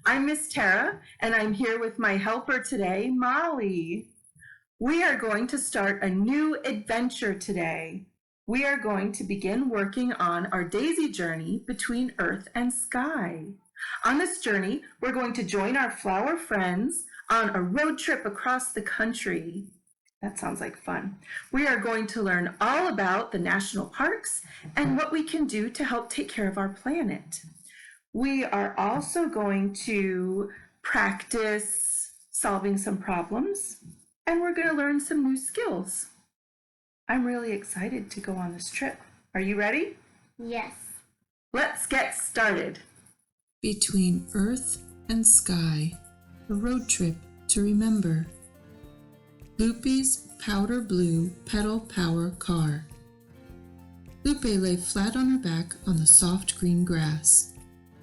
I'm Miss Tara, and I'm here with my helper today, Molly. We are going to start a new adventure today. We are going to begin working on our daisy journey between earth and sky. On this journey, we're going to join our flower friends on a road trip across the country. That sounds like fun. We are going to learn all about the national parks and what we can do to help take care of our planet. We are also going to practice solving some problems, and we're going to learn some new skills. I'm really excited to go on this trip. Are you ready? Yes. Let's get started. Between earth and sky, a road trip to remember. Lupe's powder blue pedal power car. Lupe lay flat on her back on the soft green grass.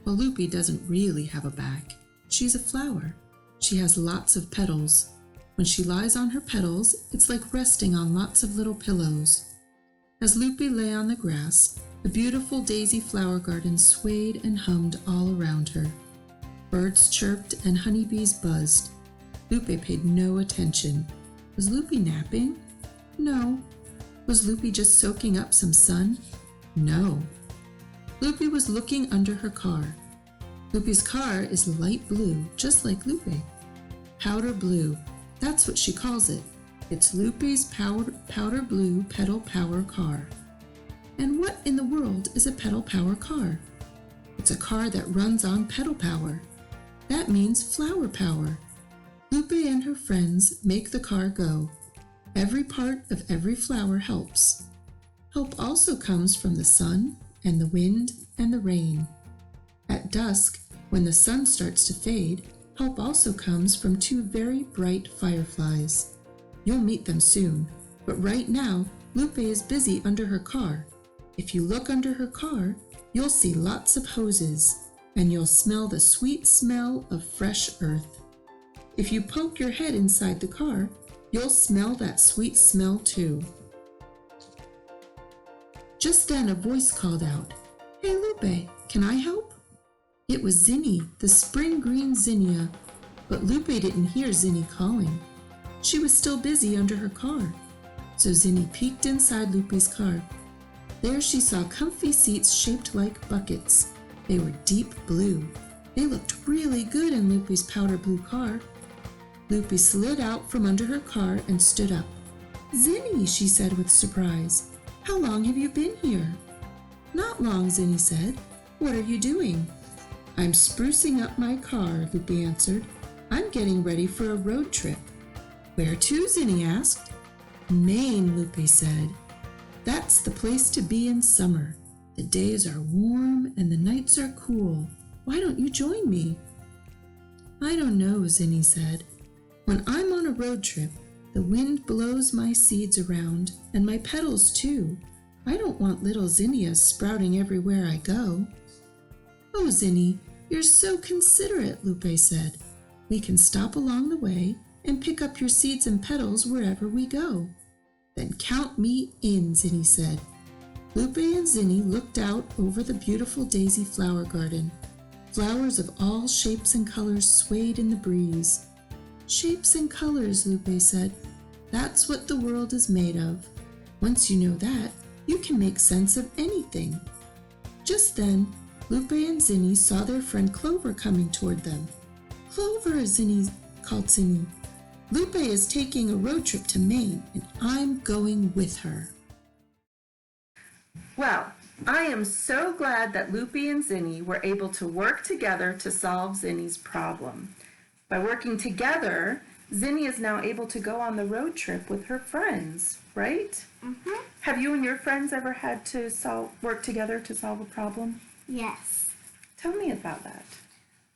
Well, Lupe doesn't really have a back. She's a flower. She has lots of petals. When she lies on her petals, it's like resting on lots of little pillows. As Lupe lay on the grass, the beautiful daisy flower garden swayed and hummed all around her. Birds chirped and honeybees buzzed. Lupe paid no attention. Was Lupe napping? No. Was Lupe just soaking up some sun? No. Lupe was looking under her car. Lupe's car is light blue, just like Lupe. Powder blue, that's what she calls it. It's Lupe's powder blue pedal power car. And what in the world is a pedal power car? It's a car that runs on pedal power. That means flower power. Lupe and her friends make the car go. Every part of every flower helps. Help also comes from the sun and the wind and the rain. At dusk, when the sun starts to fade, help also comes from two very bright fireflies. You'll meet them soon, but right now, Lupe is busy under her car. If you look under her car, you'll see lots of hoses, and you'll smell the sweet smell of fresh earth. If you poke your head inside the car, you'll smell that sweet smell too. Just then a voice called out, "Hey Lupe, can I help?" It was Zini, the spring green zinnia, but Lupe didn't hear Zini calling. She was still busy under her car. So Zini peeked inside Lupe's car. There she saw comfy seats shaped like buckets. They were deep blue. They looked really good in Lupe's powder blue car. Lupe slid out from under her car and stood up. "Zini," she said with surprise, "how long have you been here?" "Not long," Zini said. "What are you doing?" "I'm sprucing up my car," Lupe answered. "I'm getting ready for a road trip." "Where to?" Zini asked. "Maine," Lupe said. "That's the place to be in summer. The days are warm and the nights are cool. Why don't you join me?" "I don't know," Zini said. "When I'm on a road trip, the wind blows my seeds around, and my petals too. I don't want little zinnias sprouting everywhere I go." "Oh, Zini, you're so considerate," Lupe said. "We can stop along the way and pick up your seeds and petals wherever we go." "Then count me in," Zini said. Lupe and Zini looked out over the beautiful daisy flower garden. Flowers of all shapes and colors swayed in the breeze. "Shapes and colors," Lupe said. "That's what the world is made of. Once you know that, you can make sense of anything." Just then, Lupe and Zini saw their friend Clover coming toward them. "Clover," Zini called Zini. "Lupe is taking a road trip to Maine, and I'm going with her." Well, I am so glad that Lupe and Zini were able to work together to solve Zini's problem. By working together, Zini is now able to go on the road trip with her friends, right? Mm-hmm. Have you and your friends ever had to work together to solve a problem? Yes. Tell me about that.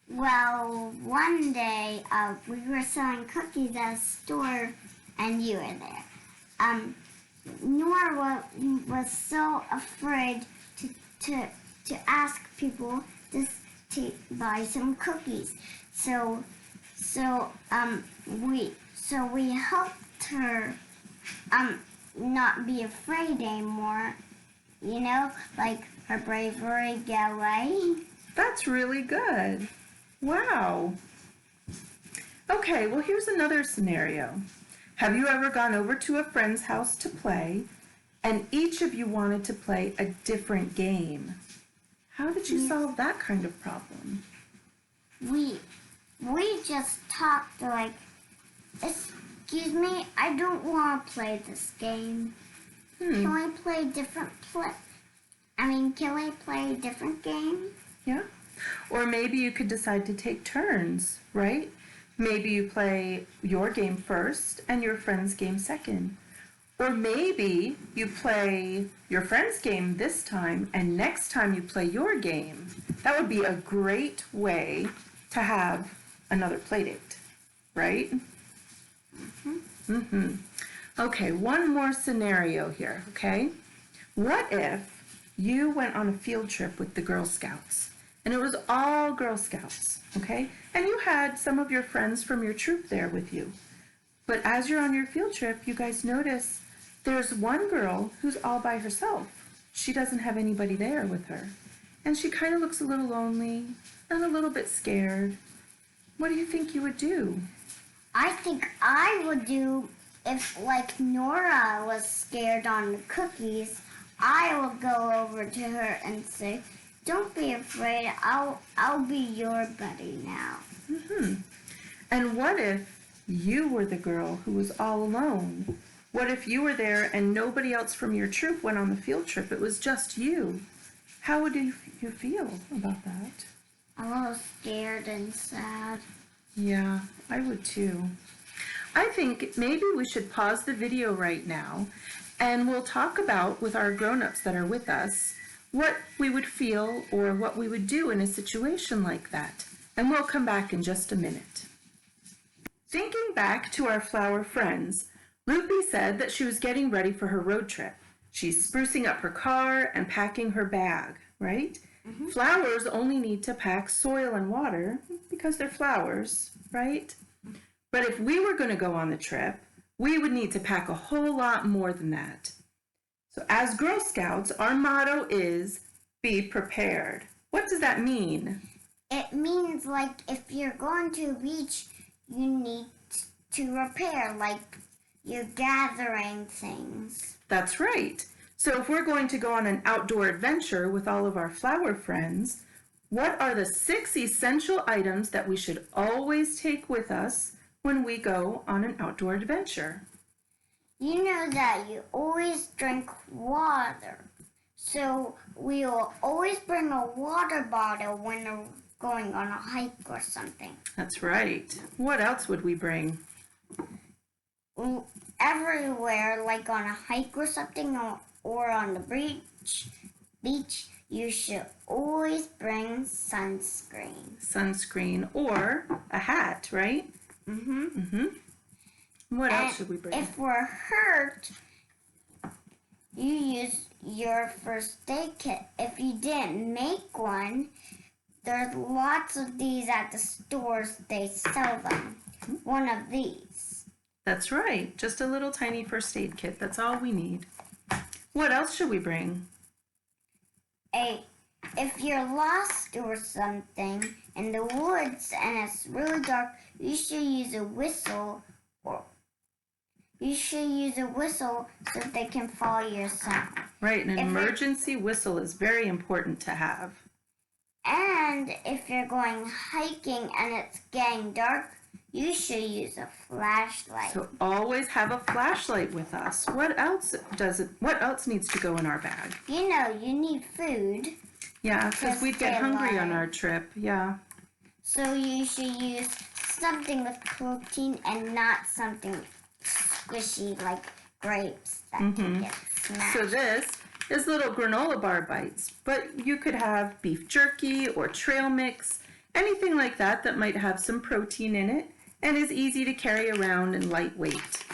Well, one day we were selling cookies at a store, and you were there. Nora was so afraid to ask people to buy some cookies. So we helped her not be afraid anymore. Like her bravery get away. That's really good. Wow. Okay, well, here's another scenario. Have you ever gone over to a friend's house to play, and each of you wanted to play a different game? How did you solve that kind of problem? We just talked like, excuse me, I don't want to play this game. Can we play different can we play a different game? Yeah. Or maybe you could decide to take turns, right? Maybe you play your game first and your friend's game second. Or maybe you play your friend's game this time and next time you play your game. That would be a great way to have another play date, right? Okay, one more scenario here, okay? What if you went on a field trip with the Girl Scouts and it was all Girl Scouts, okay? And you had some of your friends from your troop there with you. But as you're on your field trip, you guys notice there's one girl who's all by herself. She doesn't have anybody there with her. And she kind of looks a little lonely and a little bit scared. What do you think you would do? I think I would do, if like Nora was scared on the cookies, I will go over to her and say, don't be afraid, I'll be your buddy now. And what if you were the girl who was all alone? What if you were there and nobody else from your troop went on the field trip? It was just you. How would you feel about that? A little scared and sad. Yeah, I would too. I think maybe we should pause the video right now and we'll talk about with our grown-ups that are with us what we would feel or what we would do in a situation like that. And we'll come back in just a minute. Thinking back to our flower friends, Lupe said that she was getting ready for her road trip. She's sprucing up her car and packing her bag, right? Flowers only need to pack soil and water because they're flowers, right? But if we were going to go on the trip, we would need to pack a whole lot more than that. So as Girl Scouts, our motto is be prepared. What does that mean? It means like if you're going to a beach, you need to repair, like you're gathering things. That's right. So if we're going to go on an outdoor adventure with all of our flower friends, what are the 6 essential items that we should always take with us when we go on an outdoor adventure? You know that you always drink water. So we will always bring a water bottle when we're going on a hike or something. That's right. What else would we bring? Everywhere, like on a hike or something, or on the beach, you should always bring sunscreen. Sunscreen or a hat, right? What else should we bring? If we're hurt, you use your first aid kit. If you didn't make one, there's lots of these at the stores. They sell them. One of these. That's right. Just a little tiny first aid kit. That's all we need. What else should we bring? If you're lost or something in the woods and it's really dark, you should use a whistle so they can follow your sound. Right, an emergency whistle is very important to have. And if you're going hiking and it's getting dark, you should use a flashlight. So always have a flashlight with us. What else needs to go in our bag? You know, you need food. Yeah, because we'd get stay hungry on alive. our trip. Yeah. So you should use something with protein and not something squishy like grapes that can get smashed. So this is little granola bar bites, but you could have beef jerky or trail mix, anything like that that might have some protein in it and is easy to carry around and lightweight.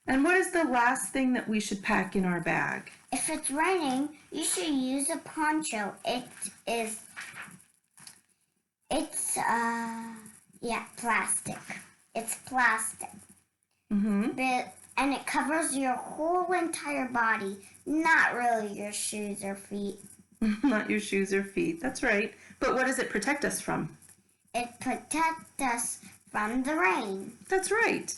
And what is the last thing that we should pack in our bag? If it's raining, you should use a poncho. Plastic. It's plastic. And it covers your whole entire body, not really your shoes or feet. Not your shoes or feet. That's right. But what does it protect us from? It protects us from the rain. That's right.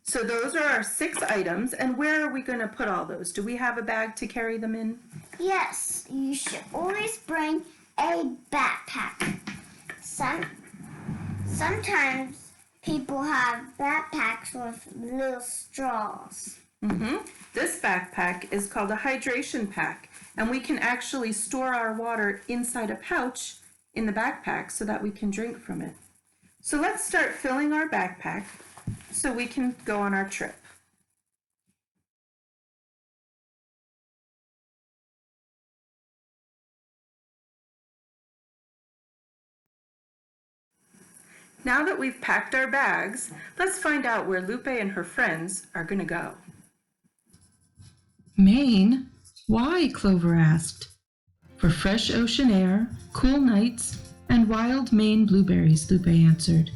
So those are our 6 items, and where are we going to put all those? Do we have a bag to carry them in? Yes, you should always bring a backpack. Sometimes people have backpacks with little straws. This backpack is called a hydration pack, and we can actually store our water inside a pouch in the backpack so that we can drink from it. So let's start filling our backpack so we can go on our trip. Now that we've packed our bags, let's find out where Lupe and her friends are going to go. Maine? Why? Clover asked. For fresh ocean air, cool nights, and wild Maine blueberries, Lupe answered.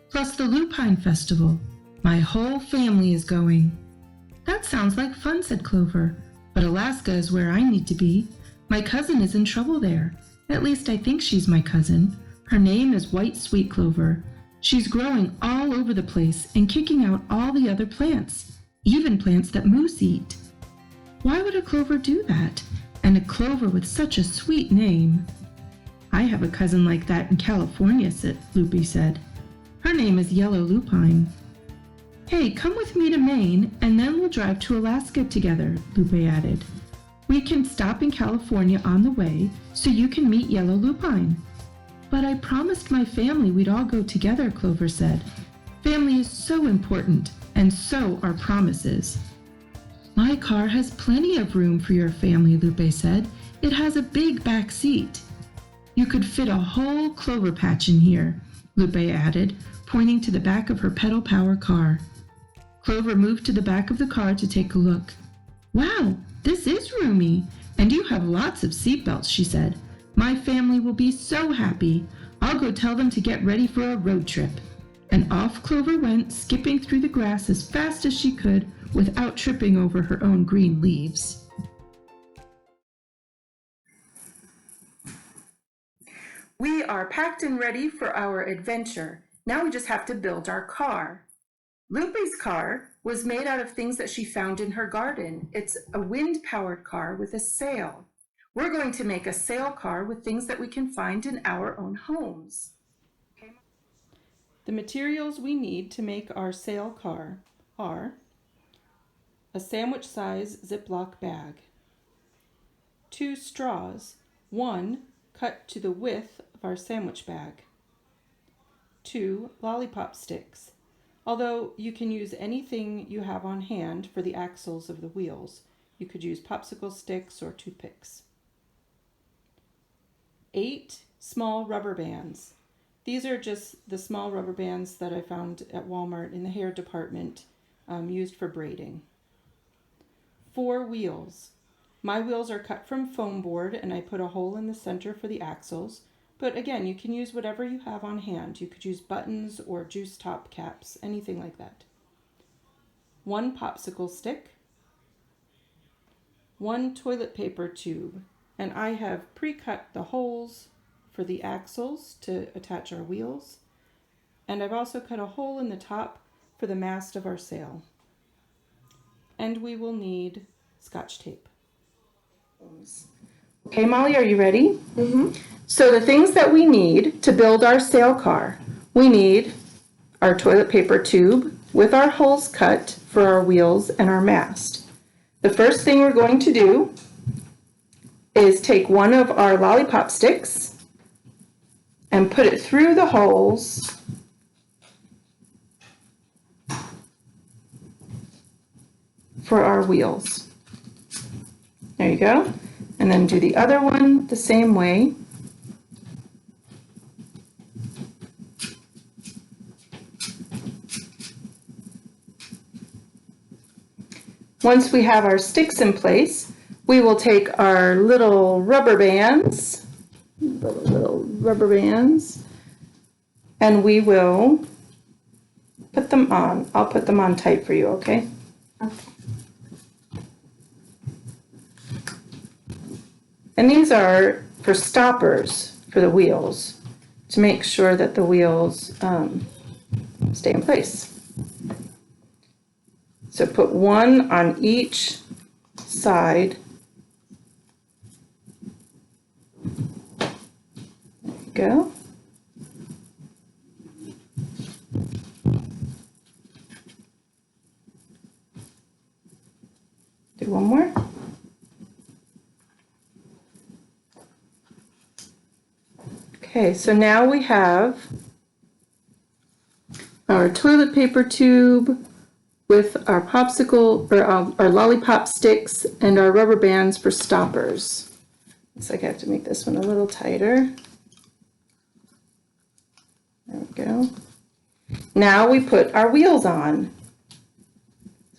Plus the Lupine Festival. My whole family is going. That sounds like fun, said Clover, but Alaska is where I need to be. My cousin is in trouble there. At least I think she's my cousin. Her name is White Sweet Clover. She's growing all over the place and kicking out all the other plants, even plants that moose eat. Why would a clover do that? And a clover with such a sweet name. I have a cousin like that in California, Lupe said. Her name is Yellow Lupine. Hey, come with me to Maine, and then we'll drive to Alaska together, Lupe added. We can stop in California on the way, so you can meet Yellow Lupine. But I promised my family we'd all go together, Clover said. Family is so important, and so are promises. My car has plenty of room for your family, Lupe said. It has a big back seat. You could fit a whole clover patch in here, Lupe added, pointing to the back of her pedal power car. Clover moved to the back of the car to take a look. Wow, this is roomy, and you have lots of seatbelts, she said. My family will be so happy. I'll go tell them to get ready for a road trip. And off Clover went, skipping through the grass as fast as she could without tripping over her own green leaves. We are packed and ready for our adventure. Now we just have to build our car. Lupe's car was made out of things that she found in her garden. It's a wind-powered car with a sail. We're going to make a sail car with things that we can find in our own homes. The materials we need to make our sail car are a sandwich-size Ziploc bag, 2 straws, 1 cut to the width of our sandwich bag, 2 lollipop sticks, although you can use anything you have on hand for the axles of the wheels. You could use popsicle sticks or toothpicks. 8 small rubber bands. These are just the small rubber bands that I found at Walmart in the hair department, used for braiding. 4 wheels. My wheels are cut from foam board and I put a hole in the center for the axles. But again, you can use whatever you have on hand. You could use buttons or juice top caps, anything like that. 1 popsicle stick. 1 toilet paper tube. And I have pre-cut the holes for the axles to attach our wheels. And I've also cut a hole in the top for the mast of our sail. And we will need Scotch tape. Okay, Molly, are you ready? So the things that we need to build our sail car, we need our toilet paper tube with our holes cut for our wheels and our mast. The first thing we're going to do is take one of our lollipop sticks and put it through the holes for our wheels. There you go. And then do the other one the same way. Once we have our sticks in place, we will take our little rubber bands, and we will put them on. I'll put them on tight for you, okay? Okay. And these are for stoppers for the wheels to make sure that the wheels stay in place. So put one on each side. There you go. Do one more. Okay, so now we have our toilet paper tube with our popsicle or our lollipop sticks and our rubber bands for stoppers. Looks like I have to make this one a little tighter. There we go. Now we put our wheels on.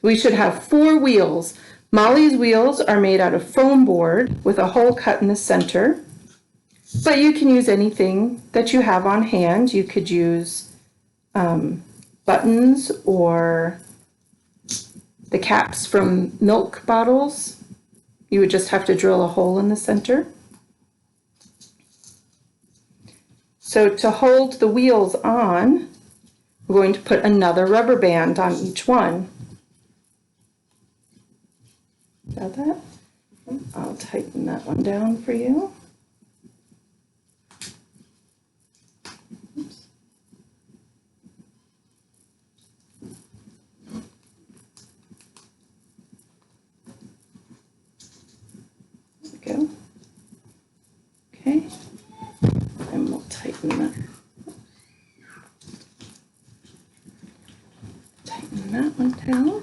We should have 4 wheels. Molly's wheels are made out of foam board with a hole cut in the center, but you can use anything that you have on hand. You could use buttons or the caps from milk bottles. You would just have to drill a hole in the center. So to hold the wheels on, we're going to put another rubber band on each one. Got that? I'll tighten that one down for you. Oops. There we go. Okay, and we'll tighten that. Tighten that one down.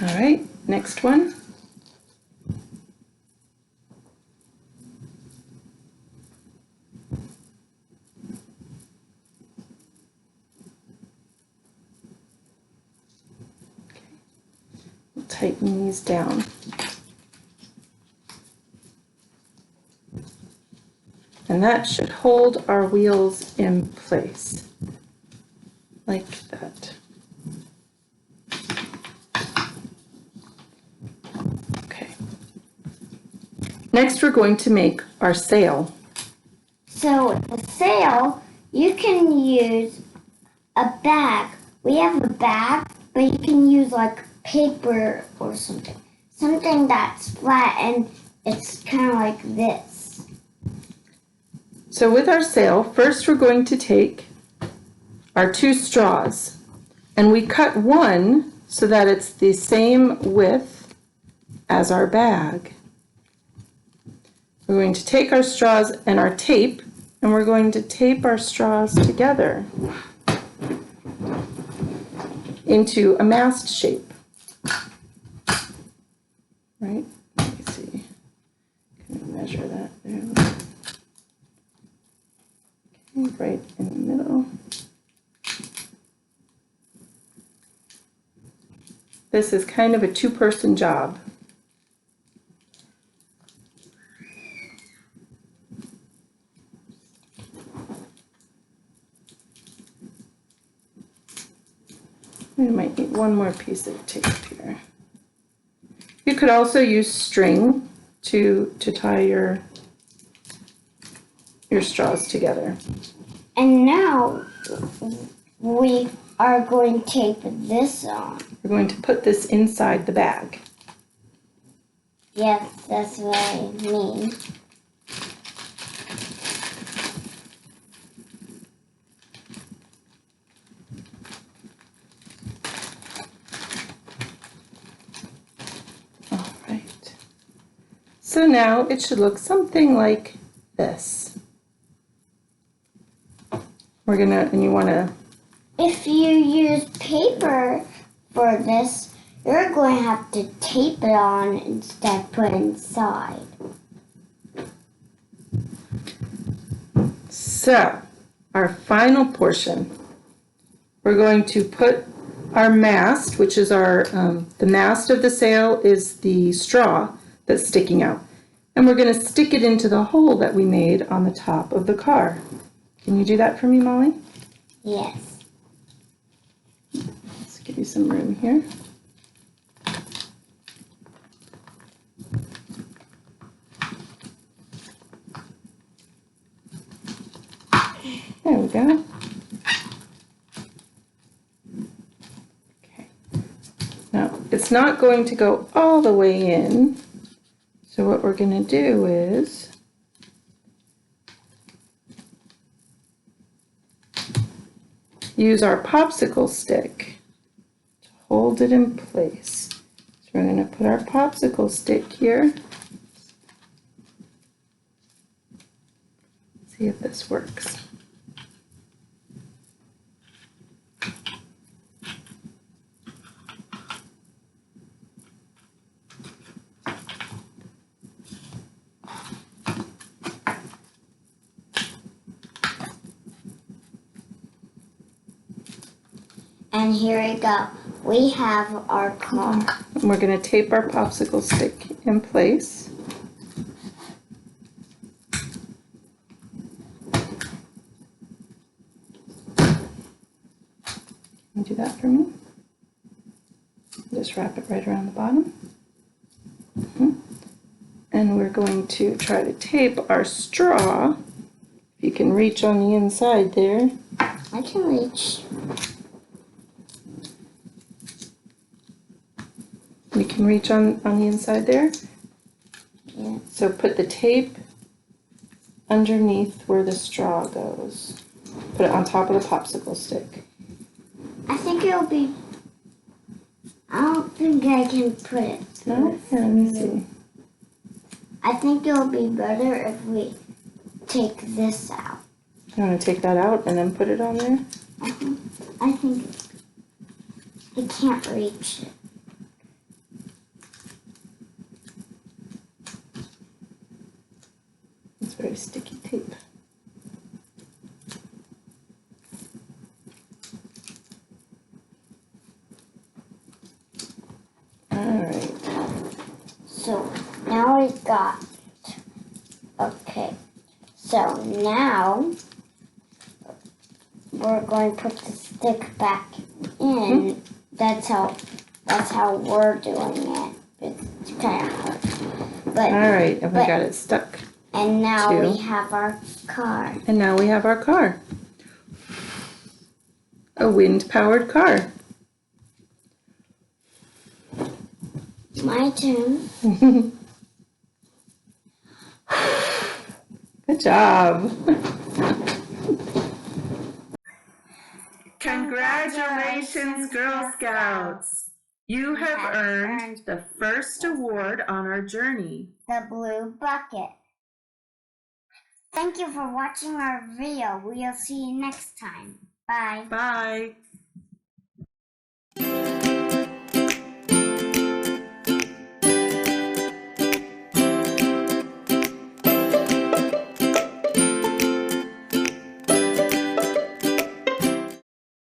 All right, next one. Okay. We'll tighten these down. And that should hold our wheels in place, like that. Next, we're going to make our sail. So the sail, you can use a bag. We have a bag, but you can use like paper or something. Something that's flat and it's kind of like this. So with our sail, first we're going to take our 2 straws and we cut one so that it's the same width as our bag. We're going to take our straws and our tape, and we're going to tape our straws together into a mast shape. Right? Let me see. Can I measure that there? Okay, right in the middle. This is kind of a 2-person job. We might need one more piece of tape here. You could also use string to tie your straws together. And now we are going to tape this on. We're going to put this inside the bag. Yes, that's what I mean. All right. So now it should look something like this. And you want to. If you use paper for this, you're going to have to tape it on instead of put inside. So, our final portion, we're going to put our mast, which is our, the mast of the sail is the straw that's sticking out. And we're going to stick it into the hole that we made on the top of the car. Can you do that for me, Molly? Yes. Let's give you some room here. it's not going to go all the way in. So what we're going to do is use our popsicle stick to hold it in place. So we're going to put our popsicle stick here. See if this works. And here we go. We have our car. And we're going to tape our popsicle stick in place. Can you do that for me? Just wrap it right around the bottom. And we're going to try to tape our straw. If you can reach on the inside there. I can reach. You can reach on the inside there? Yeah. So put the tape underneath where the straw goes. Put it on top of the popsicle stick. I think it'll be. I don't think I can put it. No? Here, let me see. I think it'll be better if we take this out. You want to take that out and then put it on there? I think I can't reach it. It's very sticky tape. Alright. So now we got it. Okay. So now we're going to put the stick back in. That's how we're doing it. It's kind of hard. But Alright, and we got it stuck. and now we Two. have our car. And now we have our car. A wind-powered car. My turn. Good job. Congratulations, Girl Scouts! You have earned the first award on our journey. The blue bucket. Thank you for watching our video. We'll see you next time. Bye. Bye.